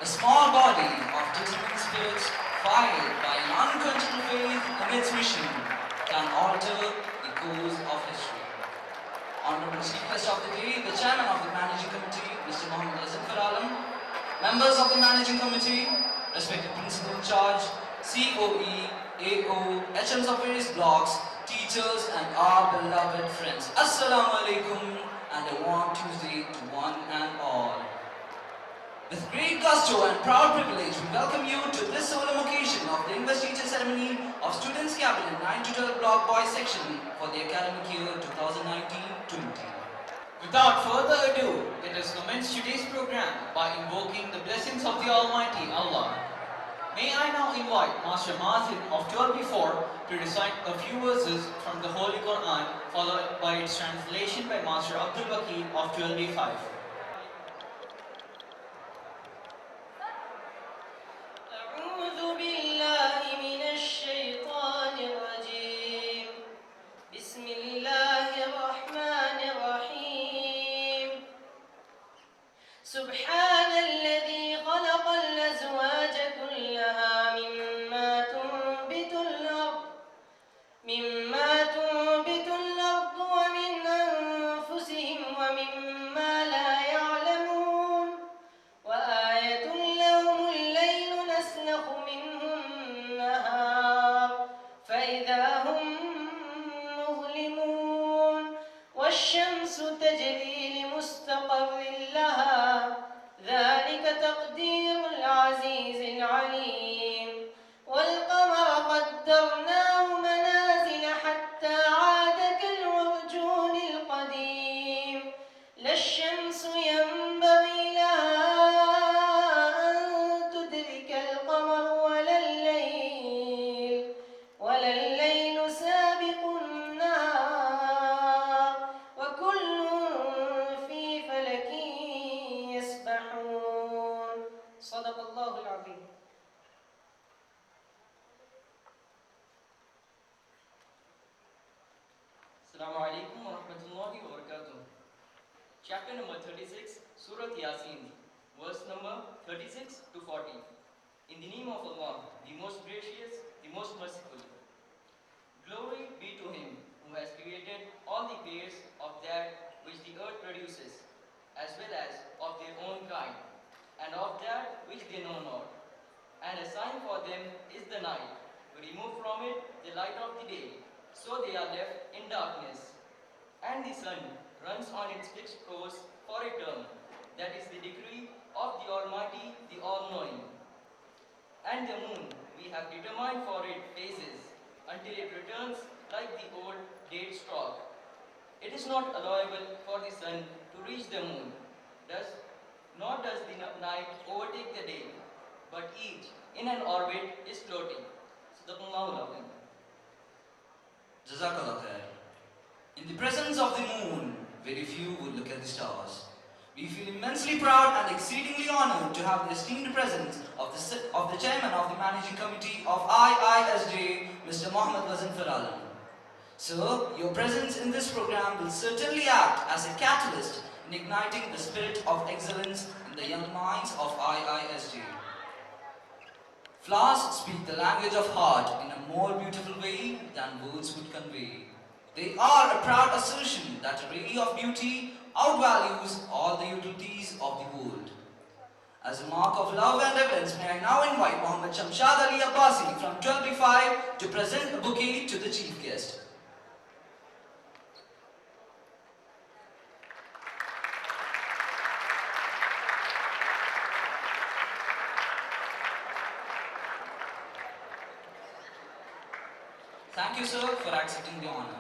A small body of determined spirits fired by an unquenchable faith in its mission can alter the course of history. Honorable Chief Guest of the Day, the Chairman of the Managing Committee, Mr. Mohammed Alam, members of the Managing Committee, respected Principal in Charge, COE, AO, HMs of various blocks, teachers and our beloved friends. Assalamu alaikum and a warm Tuesday to one and all. With great gusto and proud privilege, we welcome you to this solemn occasion of the Investiture ceremony of Students' Cabinet 9 to 12 Block Boys section for the academic year 2019-20. Without further ado, let us commence today's program by invoking the blessings of the Almighty Allah. May I now invite Master Mazin of 12B4 to recite a few verses from the Holy Quran, followed by its translation by Master Abdul Wakil of 12B5. Assalamu alaikum wa rahmatullahi wa barakatuh. Chapter number 36, Surah Yasin, verse number 36 to 40. In the name of Allah, the most gracious, the most merciful. Glory be to Him who has created all the pairs of that which the earth produces, as well as of their own kind, and of that which they know not. And a sign for them is the night, to remove from it the light of the day, so they are left in darkness. And the sun runs on its fixed course for a term, that is the decree of the Almighty, the All-Knowing. And the moon we have determined for it phases, until it returns like the old date stalk. It is not allowable for the sun to reach the moon, nor does the night overtake the day, but each in an orbit is floating. Sadaqallahu al-Azim. Jazakallah khair. In the presence of the moon, very few would look at the stars. We feel immensely proud and exceedingly honored to have the esteemed presence of the chairman of the managing committee of IISJ, Mr. Mohammed Alam. Sir, your presence in this program will certainly act as a catalyst in igniting the spirit of excellence in the young minds of IISJ. Flowers speak the language of heart in a more beautiful way than words would convey. They are a proud assertion that a ray of beauty outvalues all the utilities of the world. As a mark of love and reverence, may I now invite Muhammad Shamshad Ali Abbasi from 12B5 to present a bouquet to the chief guest. Thank you, sir, for accepting the honor.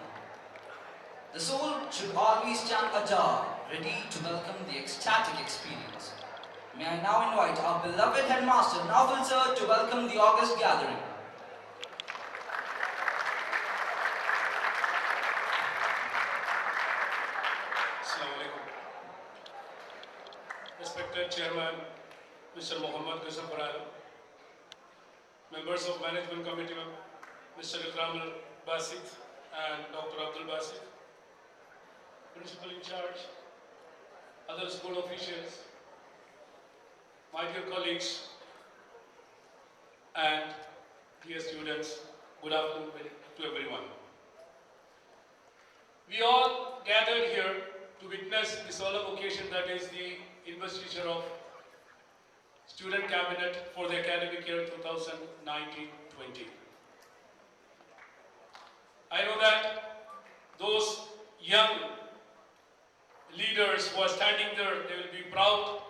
The soul should always stand ajar, ready to welcome the ecstatic experience. May I now invite our beloved headmaster, Nawfal sir, to welcome the august gathering. Assalamu alaikum. Respected Chairman, Mr. Mohammed Gautham, members of Management Committee, Mr. Kareem and Dr. Abdul Basit, Principal in Charge, other school officials, my dear colleagues, and dear students, good afternoon to everyone. We all gathered here to witness the solemn occasion that is the investiture of Student Cabinet for the academic year 2019-20. I know that those young leaders who are standing there, they will be proud.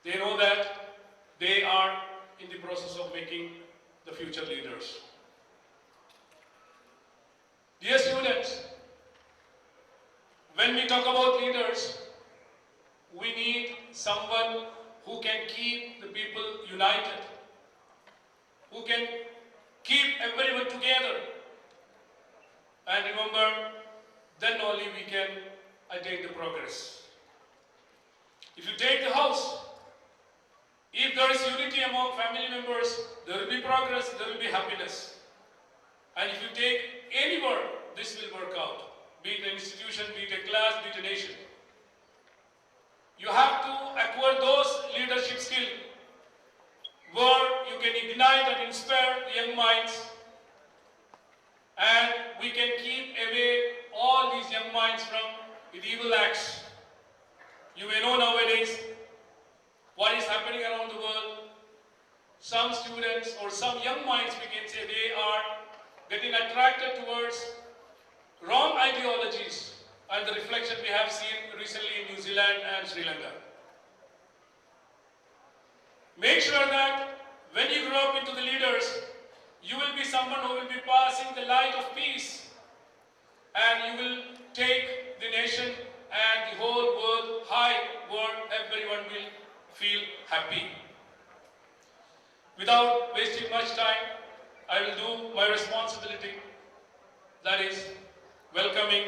They know that they are in the process of making the future leaders. Dear students, when we talk about leaders, we need someone who can keep the people united, who can keep everyone together. And remember, then only we can attain the progress. If you take the house, if there is unity among family members, there will be progress, there will be happiness. And if you take anywhere, this will work out. Be it an institution, be it a class, be it a nation. You have to acquire those leadership skills where you can ignite and inspire the young minds, and we can keep away all these young minds from with evil acts. You may know nowadays what is happening around the world. Some students or some young minds, we can say, they are getting attracted towards wrong ideologies, and the reflection we have seen recently in New Zealand and Sri Lanka. Make sure that when you grow up into the leaders, you will be someone who will be passing the light of peace, and you will take the nation and the whole world high, where everyone will feel happy. Without wasting much time, I will do my responsibility, that is welcoming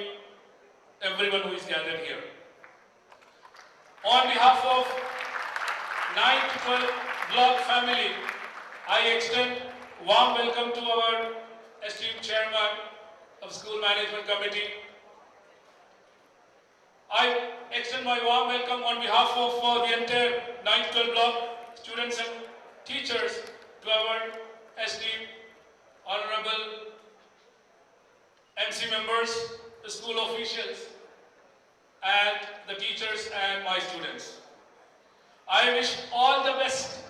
everyone who is gathered here. On behalf of 9 to 12 block family, I extend warm welcome to our esteemed chairman of School Management Committee. I extend my warm welcome on behalf of the entire 9 to 12 block students and teachers to our esteemed, honorable MC members, the school officials, and the teachers and my students. I wish all the best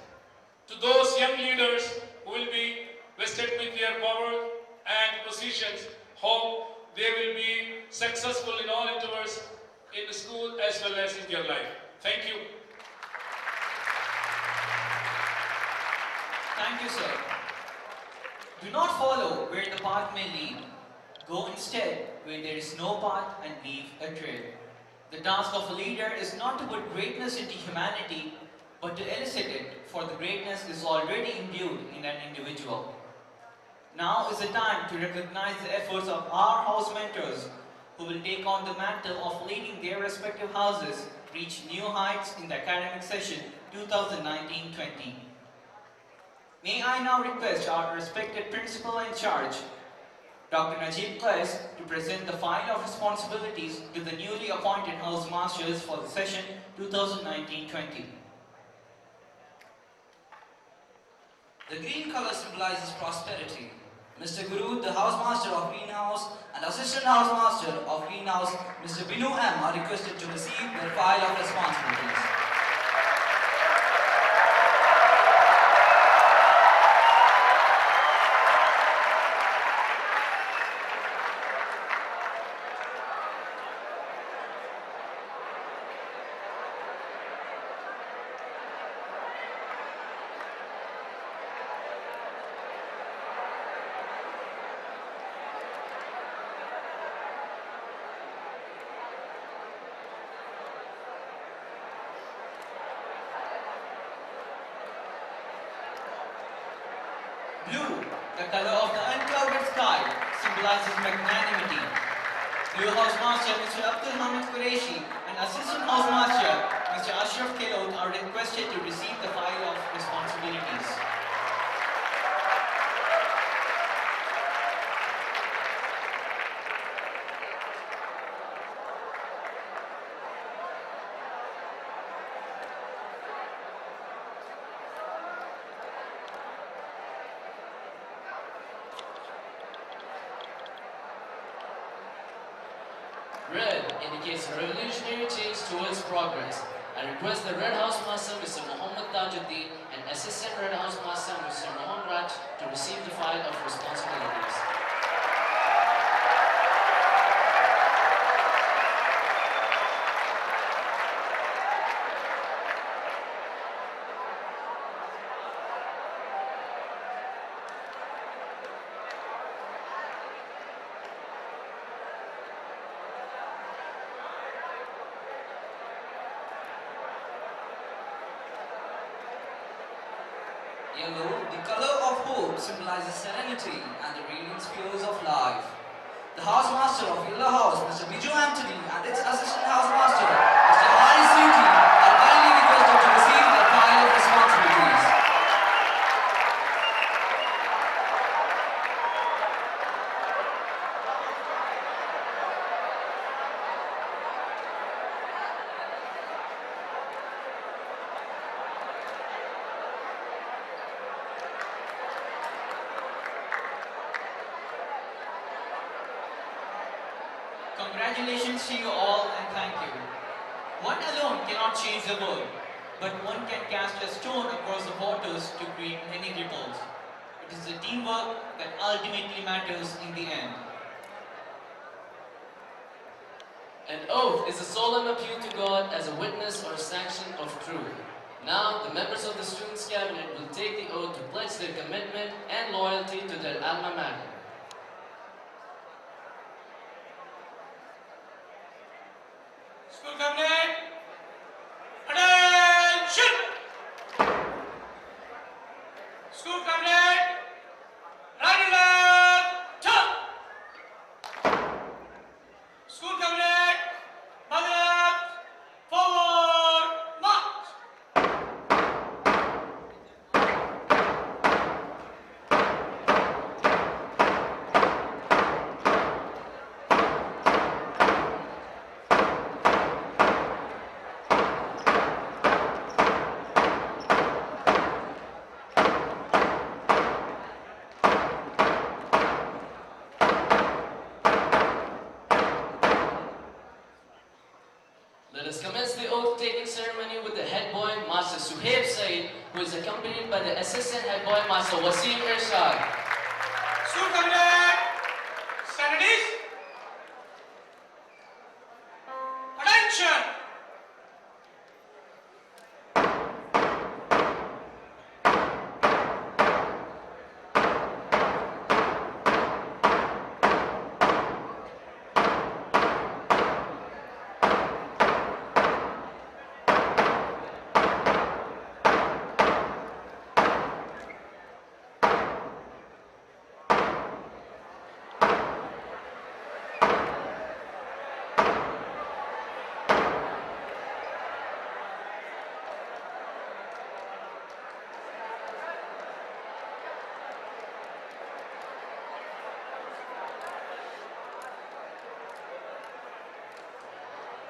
to those young leaders who will be vested with their power and positions. Hope they will be successful in all endeavors in the school as well as in their life. Thank you. Thank you, sir. Do not follow where the path may lead. Go instead where there is no path and leave a trail. The task of a leader is not to put greatness into humanity, but to elicit it, for the greatness is already imbued in an individual. Now is the time to recognize the efforts of our house mentors who will take on the mantle of leading their respective houses reach new heights in the academic session 2019-20. May I now request our respected principal in charge, Dr. Najib Qais, to present the file of responsibilities to the newly appointed House Masters for the session 2019-20. The green color symbolizes prosperity. Mr. Guru, the House Master of Greenhouse, and Assistant House Master of Greenhouse, Mr. Binu M, are requested to receive their file of responsibilities. Blue, the color of the unclouded sky, symbolizes magnanimity. Blue House Master Mr. Abdul Hamid Qureshi and Assistant House Master Mr. Ashraf Kelot are requested to receive the file of responsibilities. Red indicates a revolutionary change towards progress. I request the Red House Master Mr. Muhammad Tajuddin and Assistant Red House Master Mr. Mohan Raj to receive the file of responsibilities. Yellow, the color of hope, symbolizes serenity and the radiant spheres of life. The House Master of Yellow House, Mr. Biju Anthony, and its Assistant House Master, Mr. Faris A, are kindly requested to receive the file of responsibilities. Congratulations to you all and thank you. One alone cannot change the world, but one can cast a stone across the waters to create many ripples. It is the teamwork that ultimately matters in the end. An oath is a solemn appeal to God as a witness or sanction of truth. Now, the members of the Students' Cabinet will take the oath to pledge their commitment and loyalty to their alma mater. School Cabinet, attention! School Cabinet, right and left, turn! School Cabinet, by the left, forward, march! Let us commence the oath-taking ceremony with the head boy, Master Suhaib Said, who is accompanied by the assistant head boy, Master Wasim Irshad. School Cabinet, stand at ease. Attention!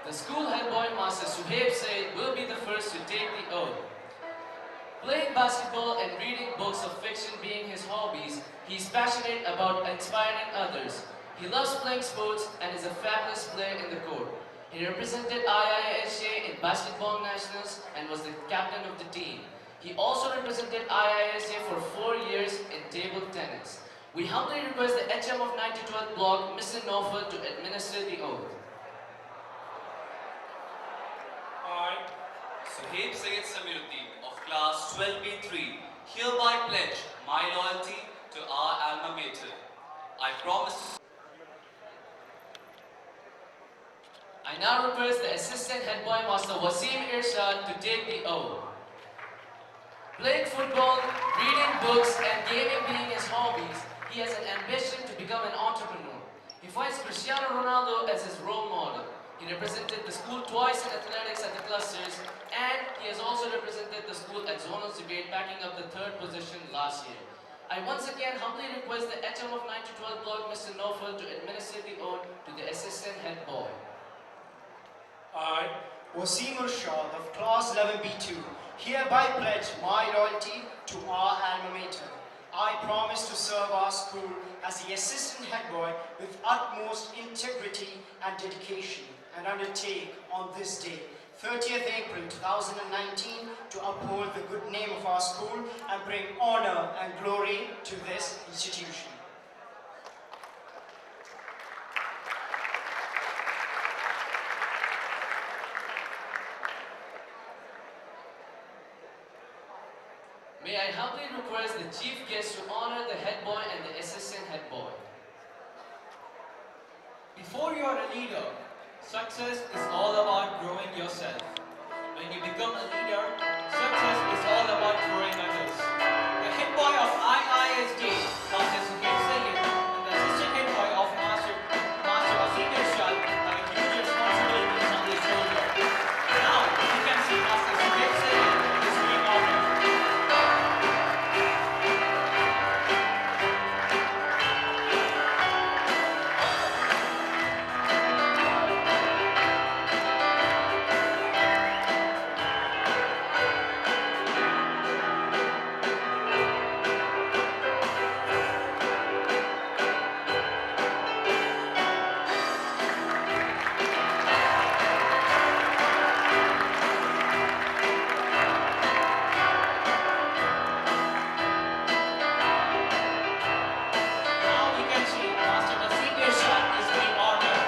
The school head boy, Master Suhaib Said, will be the first to take the oath. Playing basketball and reading books of fiction being his hobbies, he is passionate about inspiring others. He loves playing sports and is a fabulous player in the court. He represented IISJ in basketball nationals and was the captain of the team. He also represented IISJ for 4 years in table tennis. We humbly request the HM of 92th block, Mr. Naufal, to administer the oath. I, Suhaib Sayyid Samiruddin of class 12B3 hereby pledge my loyalty to our alma mater. I promise. I now request the assistant head boy, Master Wasim Irshad, to take the oath. Playing football, reading books, and gaming being his hobbies, he has an ambition to become an entrepreneur. He finds Cristiano Ronaldo as his role model. He represented the school twice in athletics at the clusters, and he has also represented the school at zonal debate, backing up the 3rd position last year. I once again humbly request the HM of 9-12 block, Mr. Naufal, to administer the oath to the assistant head boy. I, Wasim Irshad of class 11B2 hereby pledge my loyalty to our alma mater. I promise to serve our school as the assistant head boy with utmost integrity and dedication, and undertake on this day, 30th April 2019, to uphold the good name of our school and bring honor and glory to this institution. May I humbly request the chief guest to honor the head boy and the assistant head boy. Before you are a leader, success is all about growing yourself. When you become a leader, success is all about growing others. The head boy of IISJ, Master Suhaib Sayyid, and the assistant head boy of Master Wasim Irshad have a huge responsibility on their shoulder. Now, you can see Master Suhaib Sayyid is being honored. Now we can see Master Wasim Irshad is being honored.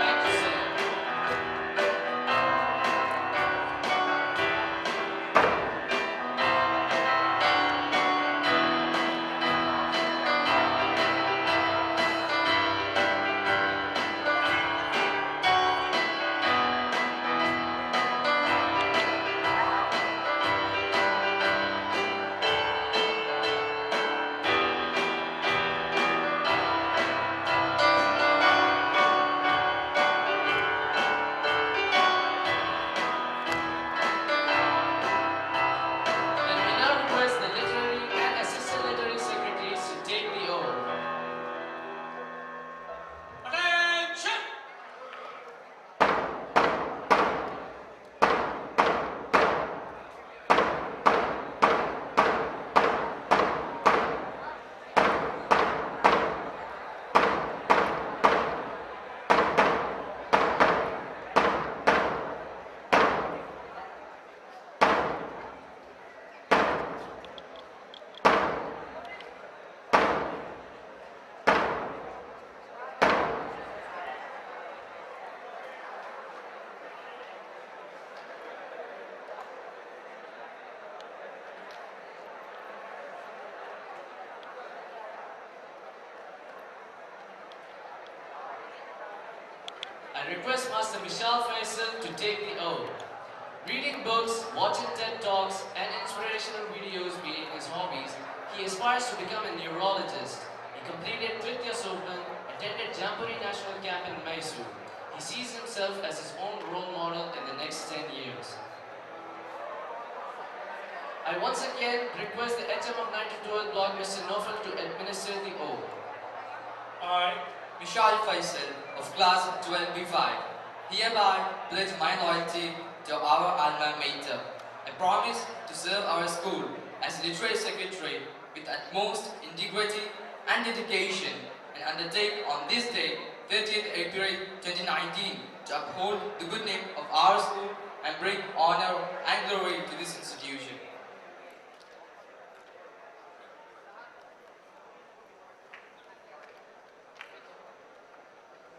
Thank you, sir. And we now request the literary and assistant literary secretaries to take the oath. Attention! I request Master Mishal to take the oath. Reading books, watching TED Talks, and inspirational videos being his hobbies, he aspires to become a neurologist. He completed Tritya Sopan, attended Jamboree National Camp in Mysore. He sees himself as his own role model in the next 10 years. I once again request the HM of 92nd Block, Mr. Nofal, to administer the oath. I, Mishal Faisal of class 12B5 hereby pledge my loyalty to our alma mater. I promise to serve our school as literary secretary with utmost integrity and dedication, and undertake on this day, 30th April 2019, to uphold the good name of our school and bring honor and glory to this institution.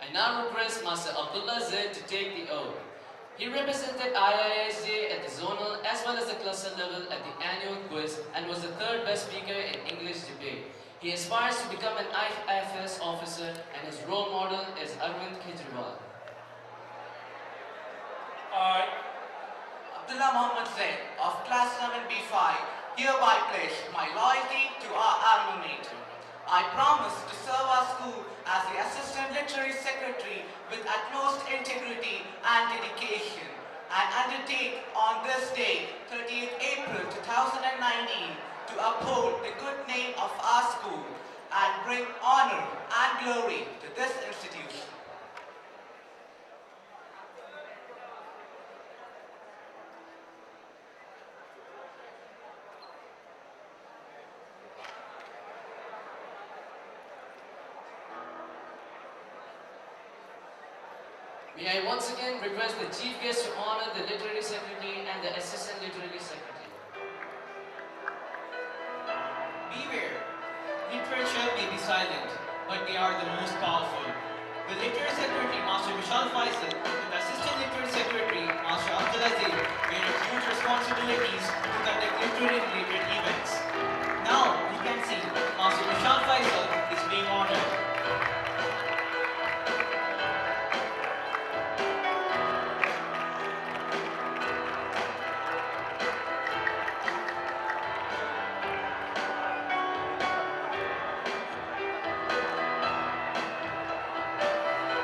I now request Master Abdullah Zaid to take the oath. He represented IISJ at the zonal as well as the cluster level at the annual quiz and was the third best speaker in English debate. He aspires to become an IISJ officer and his role model is Arvind Kejriwal. I, Abdullah Muhammad Zain of Class 7B5 hereby pledge my loyalty to our alma mater. I promise to serve our school as the Assistant Literary Secretary with utmost integrity and dedication, and undertake on this day, 30th April 2019, to uphold the good name of our school and bring honor and glory to this institution. May I once again request the Chief Guest to honor the Literary Secretary and the Assistant Literary Secretary. Beware, literature may be silent, but they are the most powerful. The Literary Secretary, Master Mishal Faisal, and the Assistant Literary Secretary, Master Abdullah Zaid, bear huge responsibilities to conduct literary-related events. Now, we can see Master Mishal Faisal is being honored.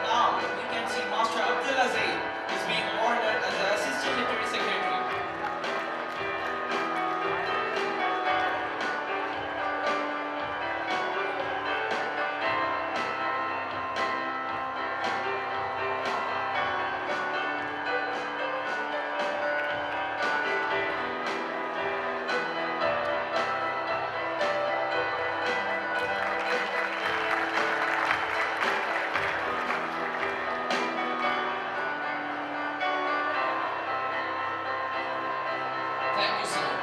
Now, we can see Master Abdullah Zaid is being honored as the Assistant Literary Secretary. Thank you, sir.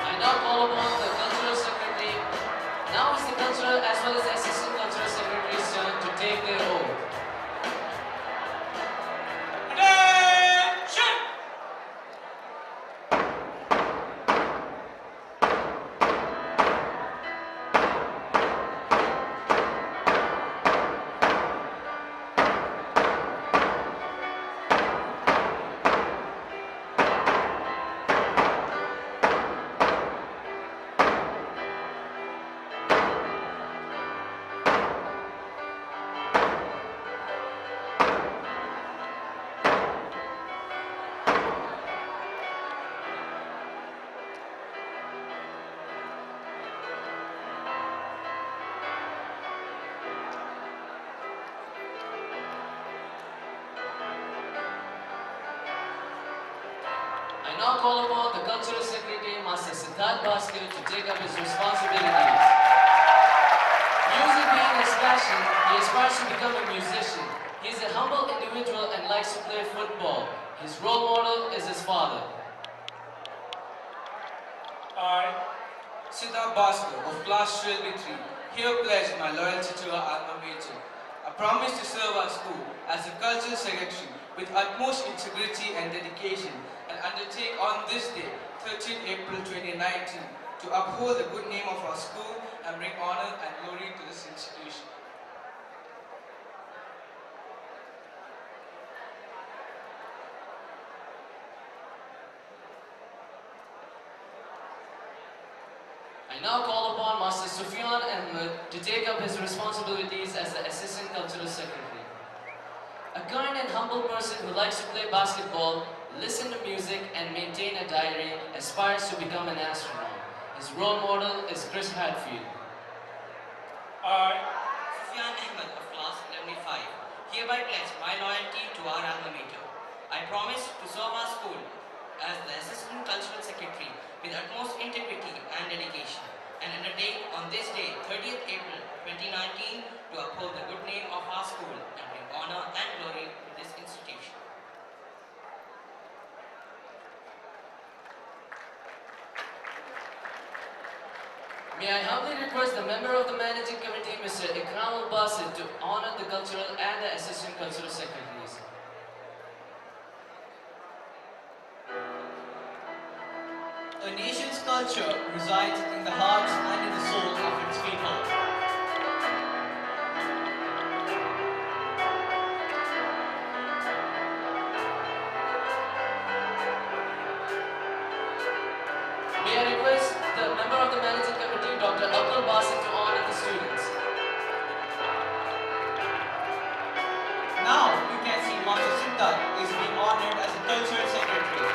I now call upon the Cultural Secretary. Now is the Cultural as well as the Assistant Cultural Secretary's turn to take their oath. attention! I now call upon the Cultural Secretary, Master Siddharth Bhaskar, to take up his responsibilities. Music being his passion, he aspires to become a musician. He is a humble individual and likes to play football. His role model is his father. I, Siddharth Bhaskar of Class 12B3 here pledge my loyalty to our alma mater. I promise to serve our school as the Cultural Secretary with utmost integrity and dedication, and undertake on this day, 13 April 2019, to uphold the good name of our school and bring honor and glory to this institution. I now call upon Master Sufyan Ahmed to take up his responsibilities as the Assistant Cultural Secretary. A kind and humble person who likes to play basketball, listen to music, and maintain a diary, aspires to become an astronaut. His role model is Chris Hadfield. I, Sufyan Ahmed of Class 11B5 hereby pledge my loyalty to our alma mater. I promise to serve our school as the Assistant Cultural Secretary with utmost integrity and dedication, and undertake on this day, 30th April 2019, to uphold the good name of our school and bring honor and glory to this May I humbly request the member of the managing committee, Mr. Ikram Al-Basit, to honor the cultural and the assistant cultural secretaries. A nation's culture resides in the hearts and in the soul of its people. May I request the member of the managing committee, Dr. Abdul Basit, to honor the students. Now you can see Master Siddat is being honored as a cultural secretary.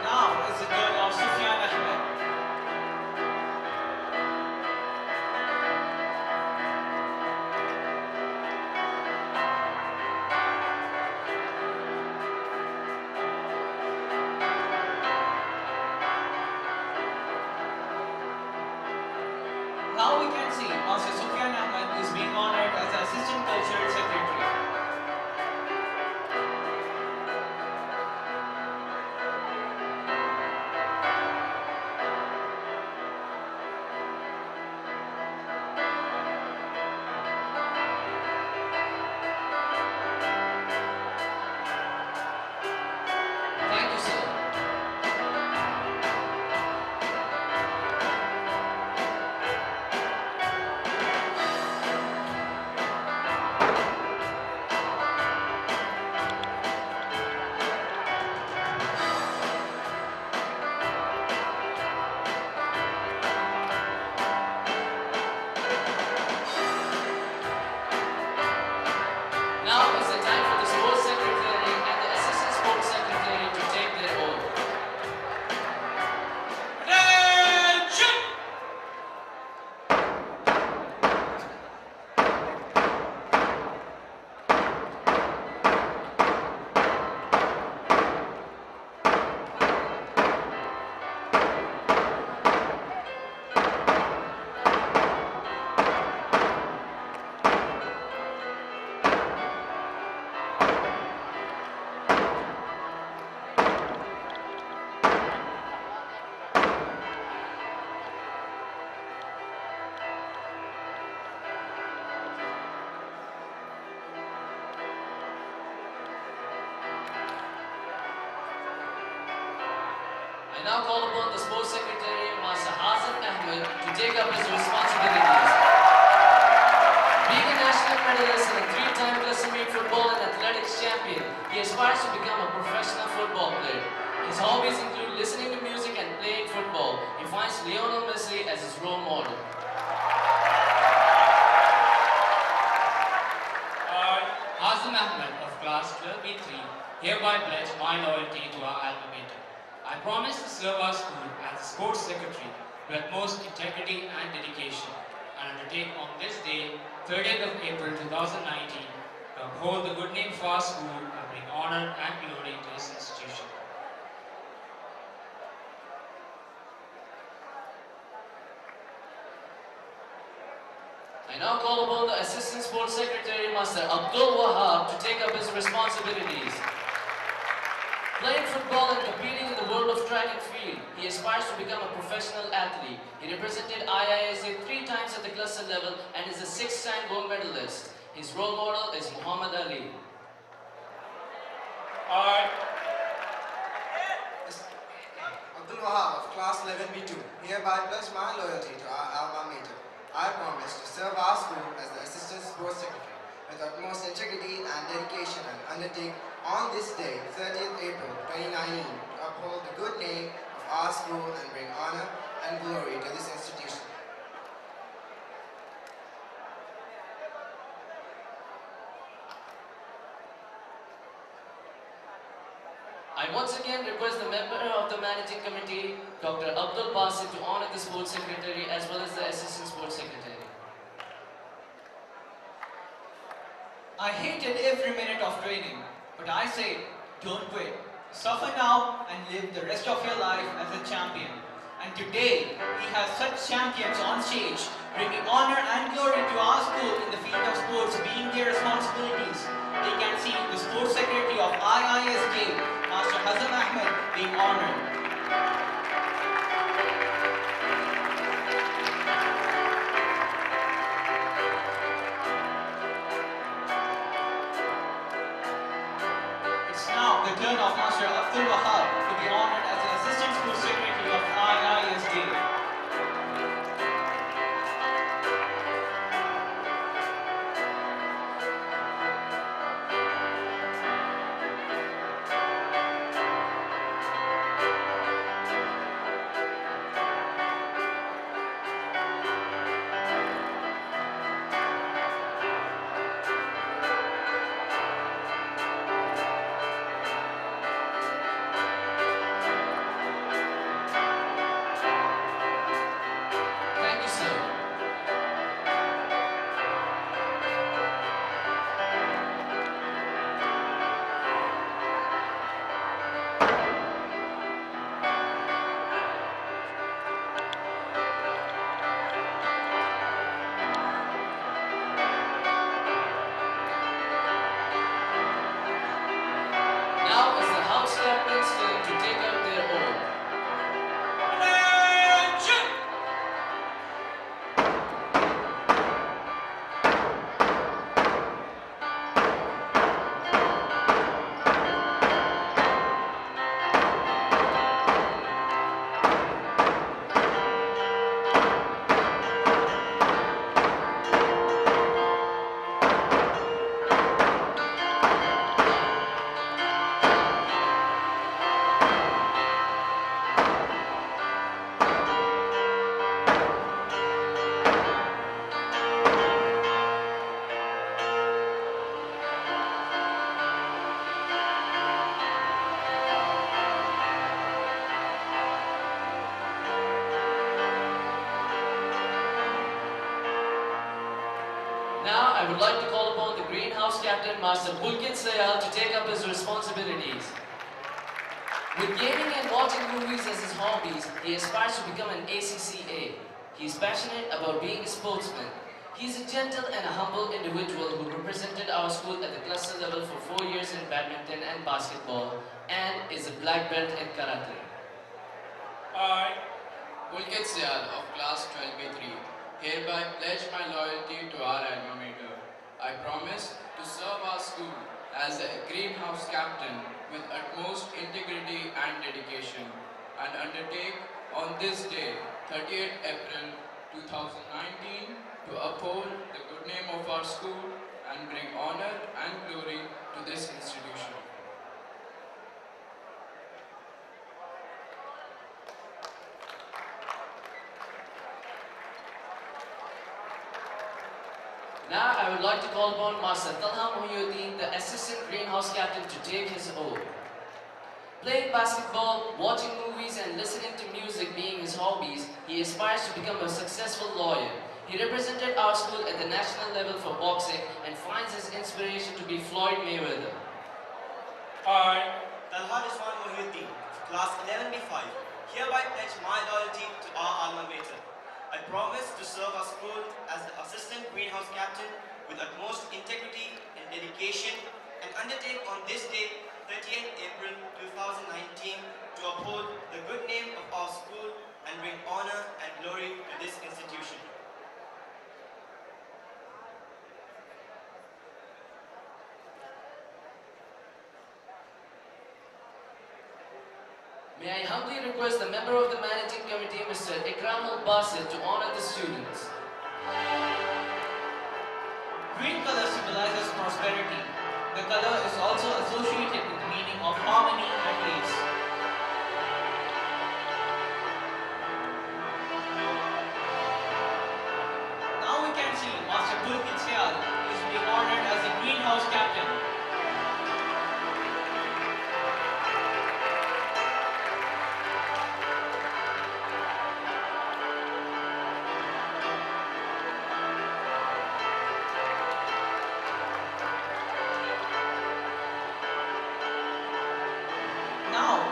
Now is the turn of Sufyan Ahmed. Now we can see Master Sufyan Ahmed is being honored as the Assistant Cultural Secretary. Thank you, sir. Now is the time for the sports secretary and the assistant sports secretary to take their oath. Attention! I now call upon the sports secretary, Master Hazan Ahmed, to take up his responsibilities. Being a national medalist and a three-time cluster meet football and athletics champion, he aspires to become a professional football player. His hobbies include listening to music and playing football. He finds Lionel Messi as his role model. Hazan Ahmed of class 12B3 hereby pledge my loyalty to our alma mater. I promise to serve our school as the sports secretary with utmost integrity and dedication, and undertake on this day, 30th of April 2019, to uphold the good name of our school and bring honor and glory to this institution. I now call upon the Assistant Sports Secretary, Master Abdul Wahab, to take up his responsibilities. Playing football and competing in the world of track and field, he aspires to become a professional athlete. He represented IISJ 3 times at the cluster level and is a 6-time gold medalist. His role model is Muhammad Ali. I, Abdul Wahab of class 11B2 hereby pledge my loyalty to our alma mater. I promise to serve our school as the Assistant Sports Secretary with utmost integrity and dedication, and undertake on this day, 30th April 2019, to uphold the good name of our school and bring honor and glory to this institution. I once again request the member of the managing committee, Dr. Abdul Basit, to honor the sports secretary as well as the assistant sports secretary. I hated every minute of training, but I say, don't quit. Suffer now and live the rest of your life as a champion. And today, he have such champions on stage, bringing honor and glory to our school in the field of sports being their responsibilities. We can see the Sports Secretary of IISJ, Master Hazam Ahmed, being honored. It's now the turn of Master Abdul Wahab to be honored as the Assistant Sports Secretary of IISJ. Thank you, sir. Now is the house captain's turn to take up their oath. Now I would like to call upon the greenhouse captain, Master Pulkit Sayal, to take up his responsibilities. With gaming and watching movies as his hobbies, he aspires to become an ACCA. He is passionate about being a sportsman. He is a gentle and a humble individual who represented our school at the cluster level for 4 years in badminton and basketball and is a black belt in karate. I, Pulkit Sayal of class 12B3, hereby pledge my loyalty to our alma mater. I promise to serve our school as a greenhouse captain with utmost integrity and dedication, and undertake on this day, 30th April 2019, to uphold the good name of our school and bring honor and glory to this institution. Now I would like to call upon Master Talha Muhyiddin, the assistant greenhouse captain, to take his oath. Playing basketball, watching movies and listening to music being his hobbies, he aspires to become a successful lawyer. He represented our school at the national level for boxing and finds his inspiration to be Floyd Mayweather. I, Talha Rizwan Muhyiddin, class 11B5, hereby pledge my loyalty to our alma mater. I promise to serve our school as the assistant greenhouse captain with utmost integrity and dedication, and undertake on this day, 30th April 2019, to uphold the good name of our school and bring honor and glory to this institution. May I humbly request the member of the managing committee, Mr. Ikram Al-Basit, to honor the students. Green color symbolizes prosperity. The color is also associated with the meaning of harmony and peace. Now we can see Master Pulkit Sayal is being honored as the greenhouse captain. Now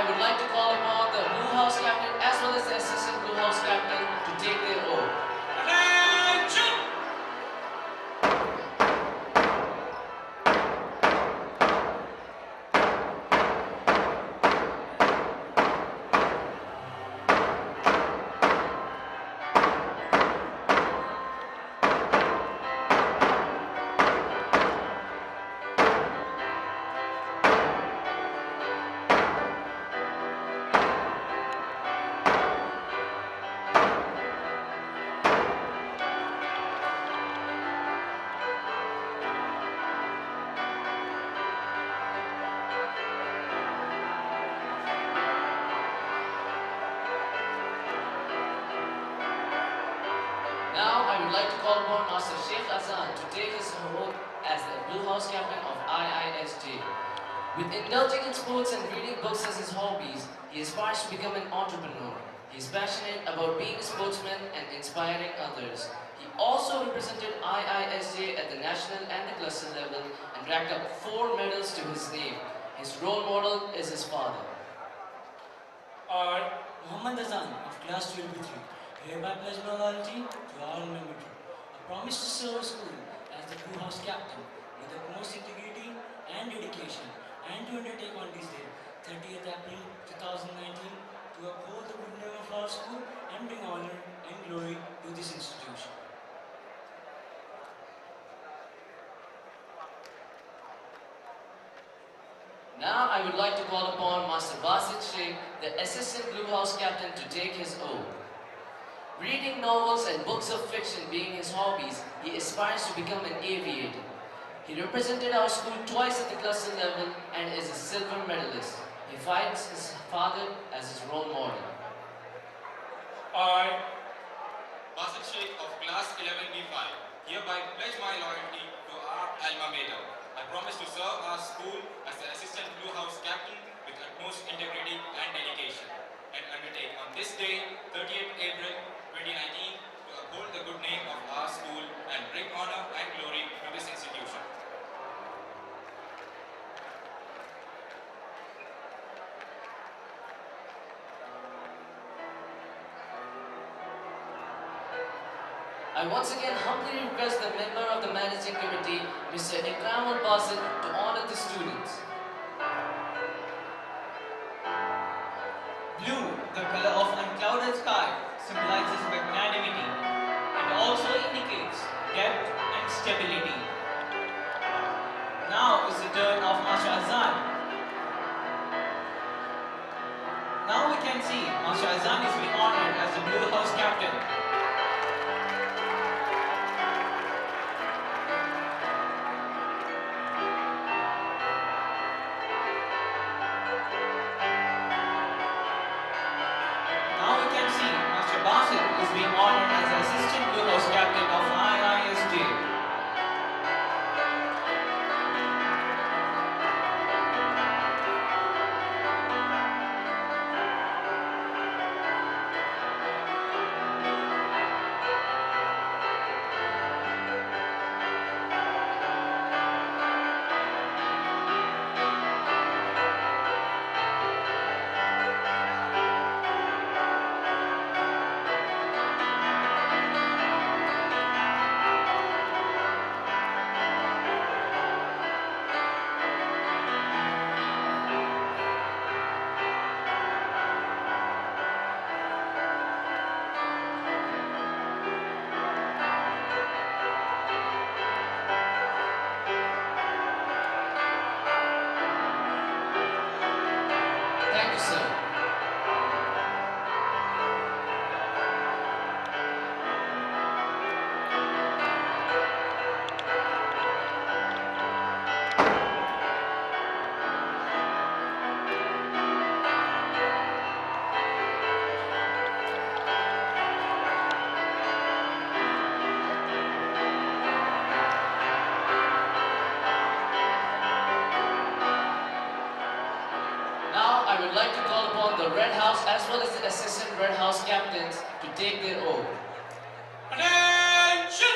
I would like to call upon the Blue House captain as well as the assistant Blue House captain to take their oath. Attention! Now I would like to call upon Master Sheikh Azan to take his oath as the Blue House captain of IISJ. With indulging in sports and reading books as his hobbies, he aspires to become an entrepreneur. He is passionate about being a sportsman and inspiring others. He also represented IISJ at the national and the cluster level and racked up 4 medals to his name. His role model is his father. I, Muhammad Azan of class 12B3, hereby pledge my loyalty to our alma mater. I promise to serve our school as the Blue House captain with utmost integrity and dedication, and to undertake on this day, 30th April 2019, to uphold the good name of our school and bring honor and glory to this institution. Now I would like to call upon Master Basit Sheikh, the assistant Blue House captain, to take his oath. Reading novels and books of fiction being his hobbies, he aspires to become an aviator. He represented our school twice at the cluster level and is a silver medalist. He finds his father as his role model. I, Basit Sheikh of class 11B5, hereby pledge my loyalty to our alma mater. I promise to serve our school as the assistant Blue House captain with utmost integrity and dedication, and undertake on this day, 30th April 2019, to uphold the good name of our school and bring honor and glory to this institution. I once again humbly request the member of the managing committee, Mr. Ikram al-Basit, to honor the students. Blue, the color of unclouded sky, symbolizes magnanimity. It also indicates depth and stability. Now is the turn of Master Azan. Now we can see Master Azan is being honored as the Blue House captain. Now we can see Master Basit is being honored as the assistant Blue House captain of IISJ. Thank you, sir. Now I would like to call upon the Red House as well as the assistant Red House captains to take their oath. attention!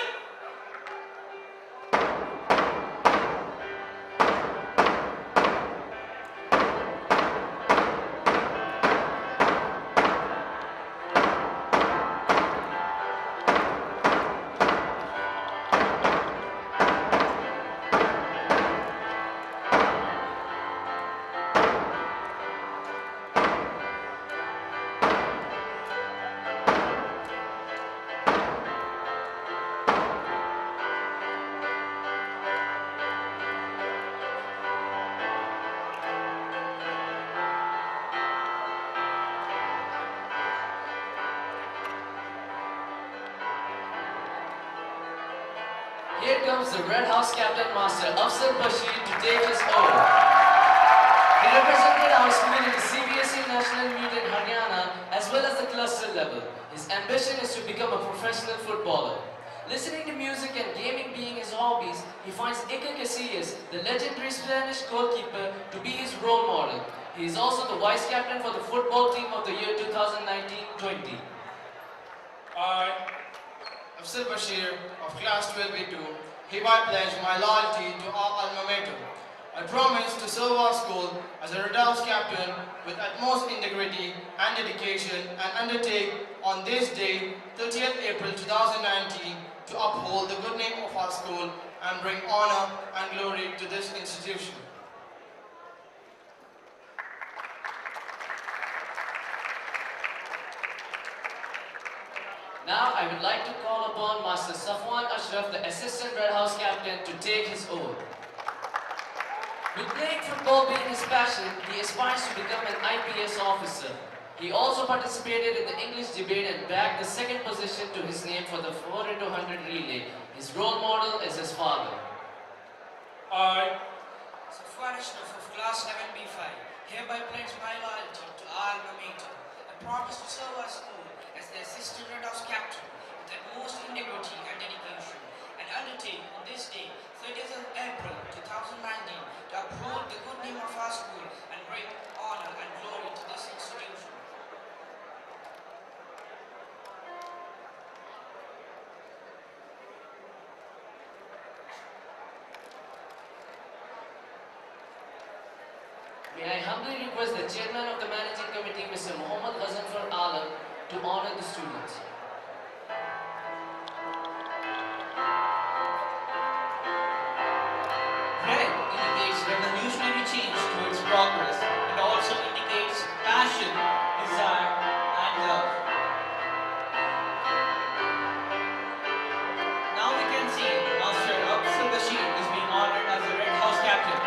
Here comes the Red House Captain Master Afzal Bashir to take his oath. He represented our school in the CBSE National Meet in Haryana as well as the cluster level. His ambition is to become a professional footballer. Listening to music and gaming being his hobbies, he finds Iker Casillas, the legendary Spanish goalkeeper, to be his role model. He is also the vice captain for the football team of the year 2019-20. I, Afzal Bashir of class 12B2, hereby pledge my loyalty to our alma mater. I promise to serve our school as a Red House captain with utmost integrity and dedication and undertake on this day, 30th April 2019, to uphold the good name of our school and bring honor and glory to this institution. Now I would like to call upon Master Safwan Ashraf, the Assistant Red House Captain, to take his oath. With playing football being his passion, he aspires to become an IPS officer. He also participated in the English debate and bagged the second position to his name for the 4x100 relay. His role model is his father. I, Safwan Ashraf of class 11B5, hereby pledge my loyalty to our alma mater. I promise to serve our school as the Assistant Red House Captain with utmost integrity and dedication, and undertake on this day, 30th of April 2019, to uphold the good name of our school and bring honor and glory to this institution. May I humbly request the Chairman of the Managing Committee, Mr. Muhammad Ghazanfar Alam, to honor the students. Red indicates revolutionary change towards progress and also indicates passion, desire, and love. Now we can see Master Afzal Bashir is being honored as the Red House Captain.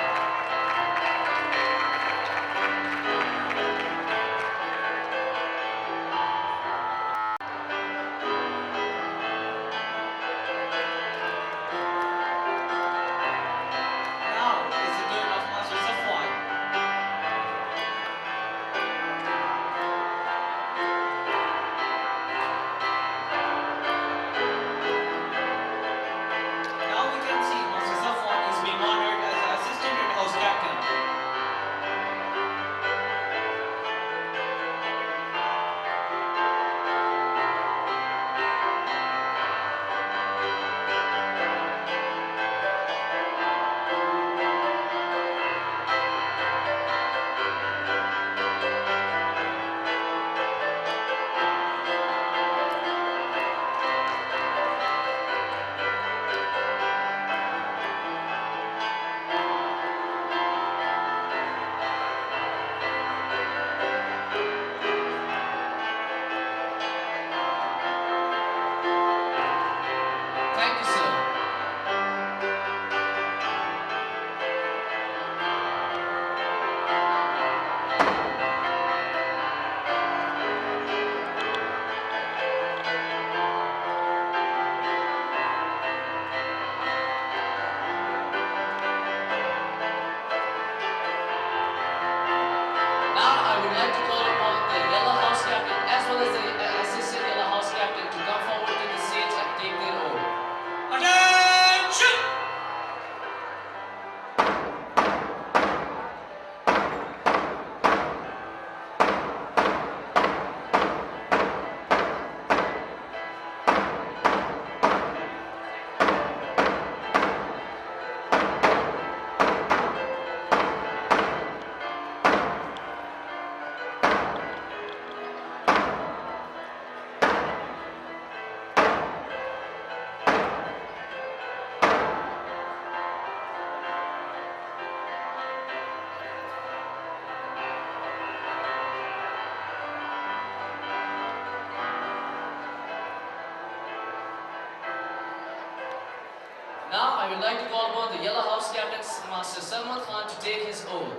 Now I would like to call upon the Yellow House Captain, Master Salman Khan, to take his oath.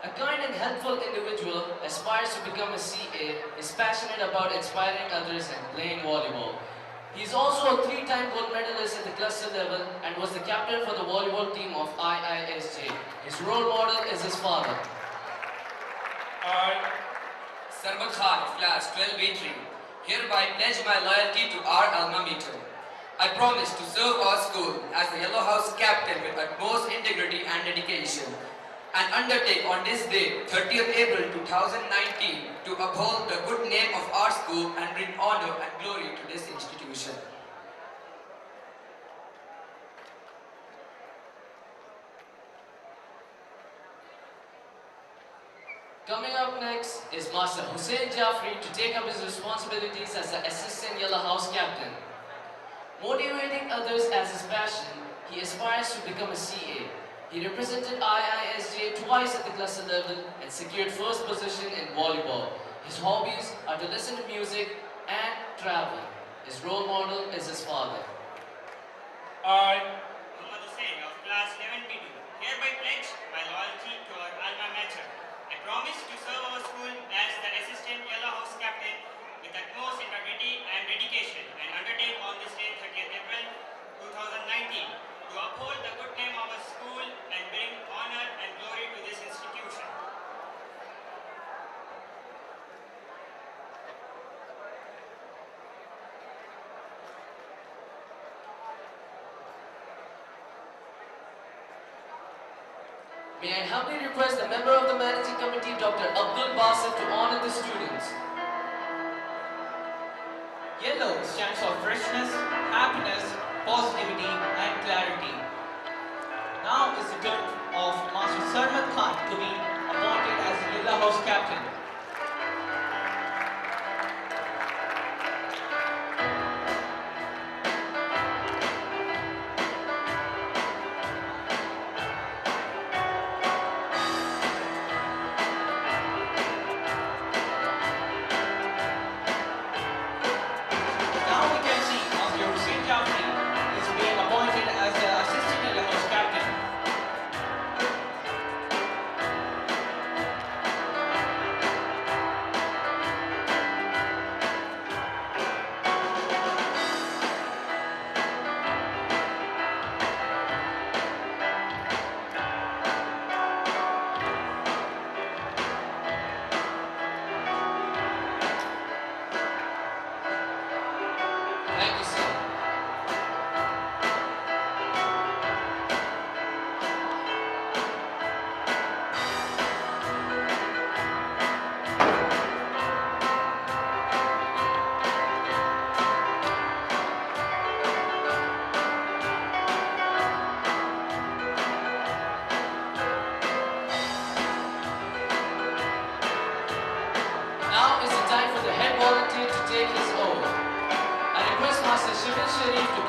A kind and helpful individual aspires to become a CA, is passionate about inspiring others and playing volleyball. He is also a three-time gold medalist at the cluster level and was the captain for the volleyball team of IISJ. His role model is his father. I, Sarbat Khan of class 12B3, hereby pledge my loyalty to our alma mater. I promise to serve our school as the Yellow House captain with utmost integrity and dedication, and undertake on this day, 30th April 2019, to uphold the good name of our school and bring honor and glory to this institution. Coming up next is Master Hussain Jaffrey to take up his responsibilities as the Assistant Yellow House Captain. Motivating others as his passion, he aspires to become a CA. He represented IISJ twice at the cluster level and secured first position in volleyball. His hobbies are to listen to music and travel. His role model is his father. I, Muhammad Hussain of class 11B2, hereby pledge my loyalty to our alma mater. I promise to serve our school as the Assistant Yellow House Captain with utmost integrity and dedication, and undertake on this day, 30th April 2019, to uphold the good name of our school and bring honor and glory to this institution. May I humbly request the member of the managing committee, Dr. Abdul Basit, to honor the students. Yellow stands for freshness, happiness, positivity and clarity. Now is the turn of Master Sarmat Khan to be appointed as the Yellow House Captain.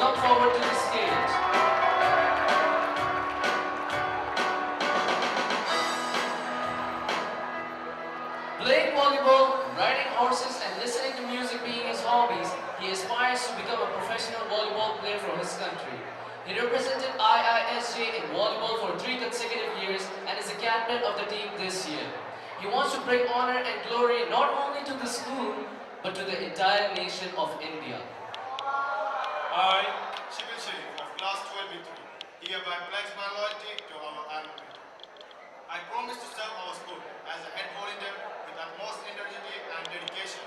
come forward to the stage. Playing volleyball, riding horses and listening to music being his hobbies, he aspires to become a professional volleyball player for his country. He represented IISJ in volleyball for 3 consecutive years and is the captain of the team this year. He wants to bring honor and glory not only to the school, but to the entire nation of India. I, Shibil Sharif of class 12B3, hereby pledge my loyalty to our alma mater. I promise to serve our school as a head volunteer with utmost energy and dedication,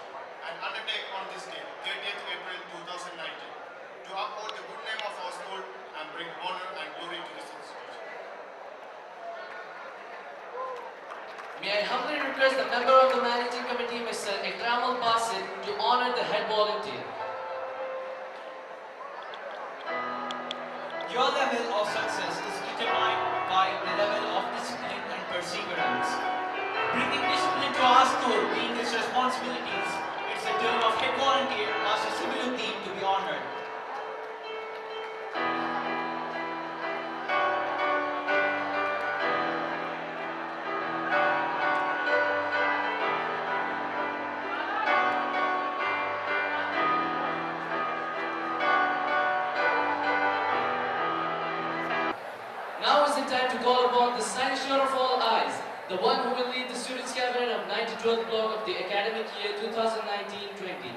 and undertake on this day, 30th April 2019, to uphold the good name of our school and bring honor and glory to this institution. May I humbly request the member of the managing committee, Mr. Ikram Basit, to honor the head volunteer. Your level of success is determined by the level of discipline and perseverance. Bringing discipline to our school being his responsibilities, it's the turn of head volunteer Master Sibiluddin to be honored. Now is the time to call upon the cynosure of all eyes, the one who will lead the students' cabinet of 9th to 12th block of the academic year 2019-20.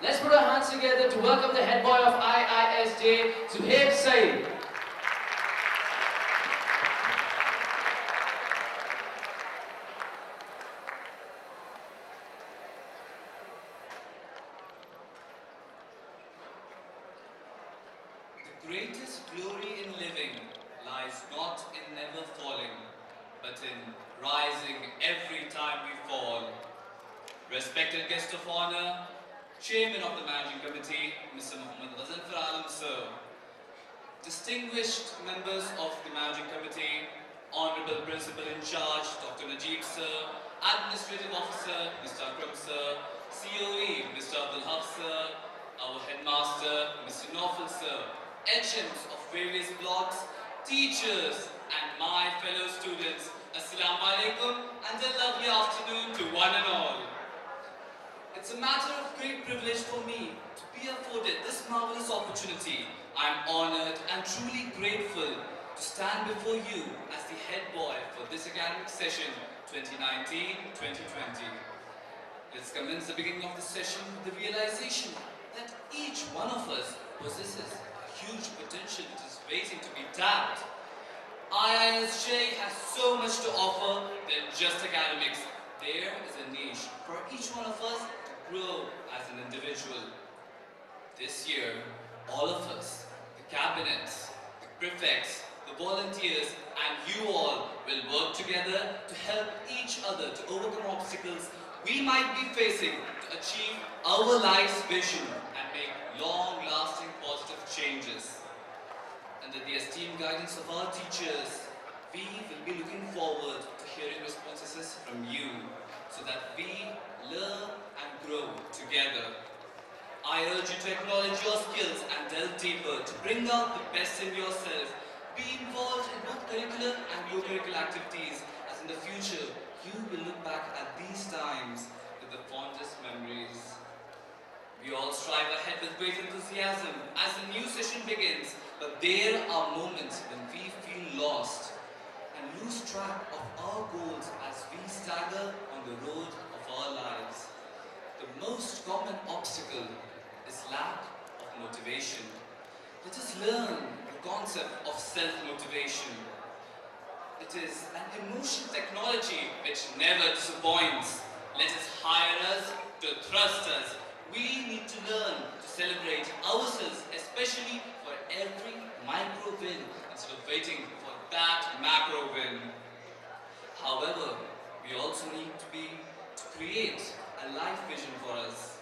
Let's put our hands together to welcome the head boy of IISJ, Zuhair Saeed. The greatest glory in living lies not in never falling, but in rising every time we fall. Respected guest of honor, Chairman of the Managing Committee, Mr. Muhammad Gautham sir, distinguished members of the Managing Committee, Honorable Principal in Charge, Dr. Najib sir, Administrative Officer, Mr. Akram sir, COE, Mr. Abdul Haq sir, our Headmaster, Mr. Naufal sir, HMs of various blocks, teachers, and my fellow students, Assalamu alaikum and a lovely afternoon to one and all. It's a matter of great privilege for me to be afforded this marvelous opportunity. I'm honored and truly grateful to stand before you as the head boy for this academic session 2019-2020. Let's commence the beginning of the session with the realization that each one of us possesses a huge potential that is waiting to be tapped. IISJ has so much to offer than just academics. There is a niche for each one of us to grow as an individual. This year, all of us, the cabinets, the prefects, the volunteers, and you all will work together to help each other to overcome obstacles we might be facing to achieve our life's vision and make long-lasting positive changes. Under the esteemed guidance of our teachers, we will be looking forward to hearing responses from you so that we learn and grow together. I urge you to acknowledge your skills and delve deeper to bring out the best in yourself. Be involved in both curricular and co-curricular activities, as in the future you will look back at these times with the fondest memories. We all strive ahead with great enthusiasm as the new session begins, but there are moments when we feel lost and lose track of our goals as we stagger on the road of our lives. The most common obstacle is lack of motivation. Let us learn the concept of self-motivation. It is an emotion technology which never disappoints. Let us hire us to trust us. We need to learn to celebrate ourselves, especially for every micro win, instead of waiting for that macro win. However, we also need to create a life vision for us,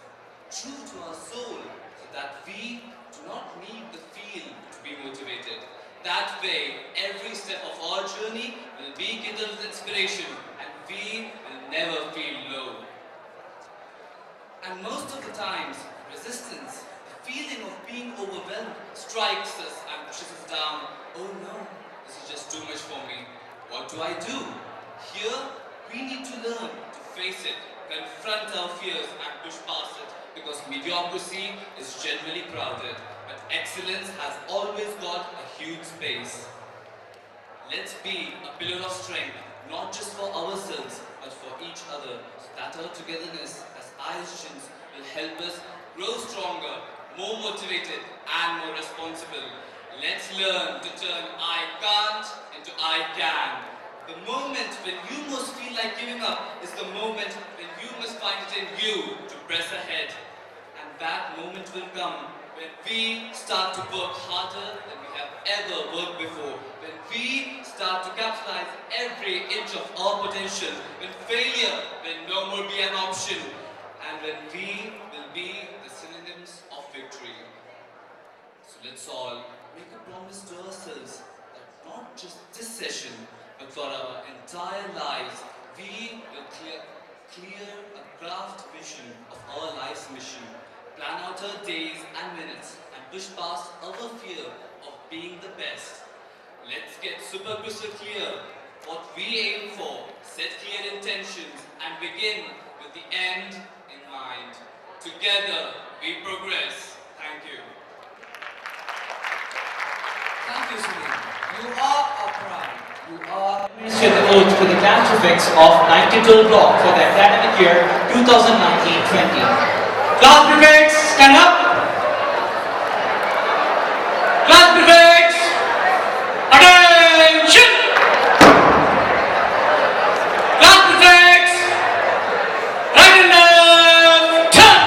true to our soul, so that we do not need the feel to be motivated. That way, every step of our journey will be kindled with inspiration and we will never feel low. And most of the times, resistance, the feeling of being overwhelmed, strikes us and pushes us down. Oh no, this is just too much for me. What do I do? Here, we need to learn to face it, confront our fears and push past it, because mediocrity is generally crowded, but excellence has always got a huge space. Let's be a pillar of strength, not just for ourselves, but for each other, so that our togetherness as IISJians will help us grow stronger, more motivated, and more responsible. Let's learn to turn I can't into I can. The moment when you most feel like giving up is the moment when you must find it in you to press ahead. And that moment will come when we start to work harder than we have ever worked before. When we start to capitalize every inch of our potential. When failure will no more be an option. And when we will be the synonyms of victory. So let's all make a promise to ourselves that not just this session, but for our entire lives, we will clear a craft vision of our life's mission, plan out our days and minutes, and push past our fear of being the best. Let's get super crystal clear what we aim for, set clear intentions, and begin with the end in mind. Together, we progress. Thank you. Thank you, Sonu. You are our pride. You are Administer the oath to the class prefects of 9th to 12th block for the academic year 2019-20. Class prefects! stand up. Class prefects, attention. Class prefects, right and left, turn.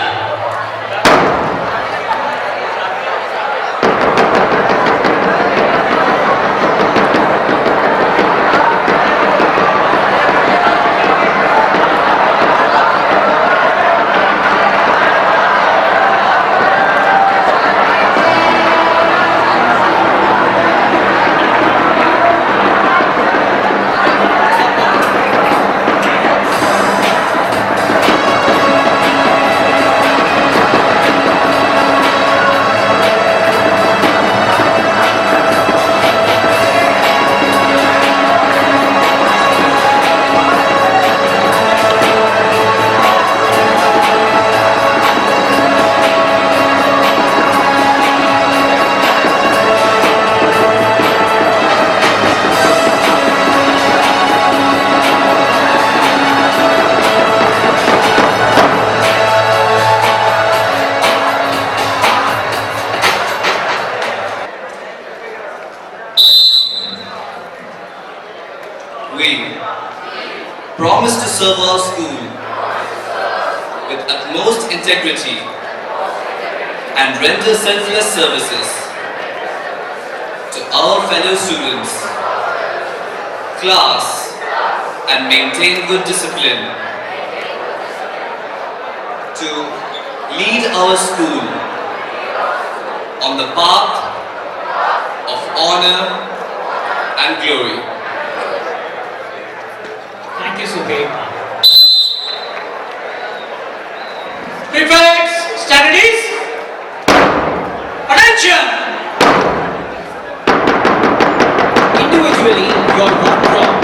We promise to serve our school with utmost integrity and render selfless services to our fellow students, class, and maintain good discipline to lead our school on the path of honor and glory. Thank you, Subhi. Prefects, stand at ease. Attention! Individually, you are not wrong.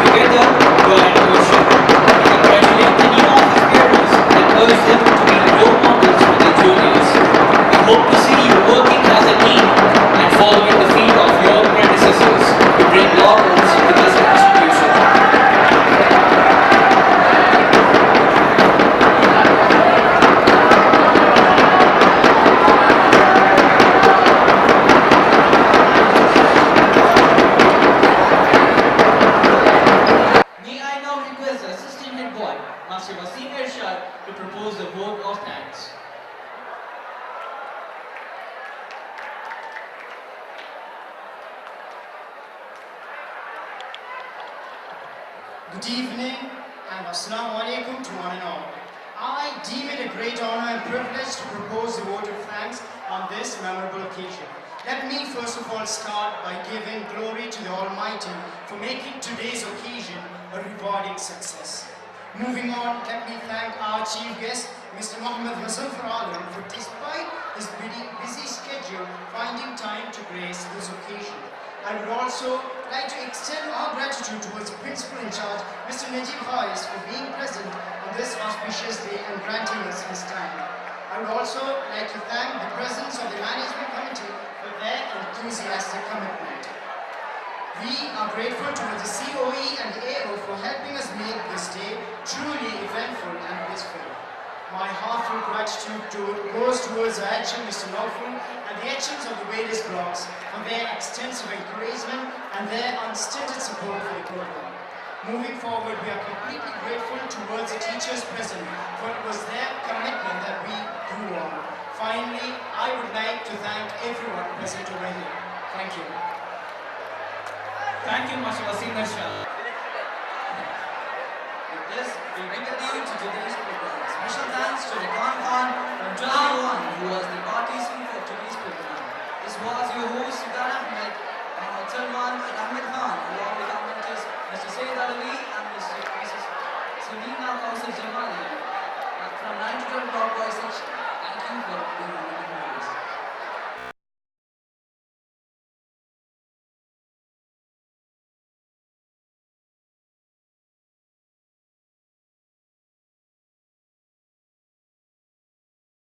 Together, you are an ocean. We congratulate the new office bearers and urge them to be role models for their juniors. We hope to see you working as a team and following the feet of your predecessors to bring laurels to this institution. May I now request the Assistant Head Boy, Master Wasim Irshad, to propose the vote of thanks. Good evening and Assalamu alaikum to one and all. I deem it a great honor and privilege to propose a vote of thanks on this memorable occasion. Let me first of all start by giving glory to the Almighty for making today's occasion a rewarding success. Moving on, let me thank our chief guest, Mr. Muhammad Muzaffar Alam, for despite his busy schedule, finding time to grace this occasion. I would also like to extend our gratitude towards the principal in charge, Mr. Najib Faris, for being present on this auspicious day and granting us his time. I would also like to thank the presence of the management committee for their enthusiastic commitment. We are grateful towards the COE and the AO for helping us make this day truly eventful and blissful. My heartfelt gratitude goes towards the HM, Mr. Lawful, and the HMs of the various blocks for their extensive encouragement and their unstinted support for the program. Moving forward, we are completely grateful towards the teachers present, for it was their commitment that we grew on. Finally, I would like to thank everyone present over here. Thank you. Thank you, Master Wasim Irshad. With this, we bring the due to today's program. Special thanks to Adnan Khan from 1201, who was the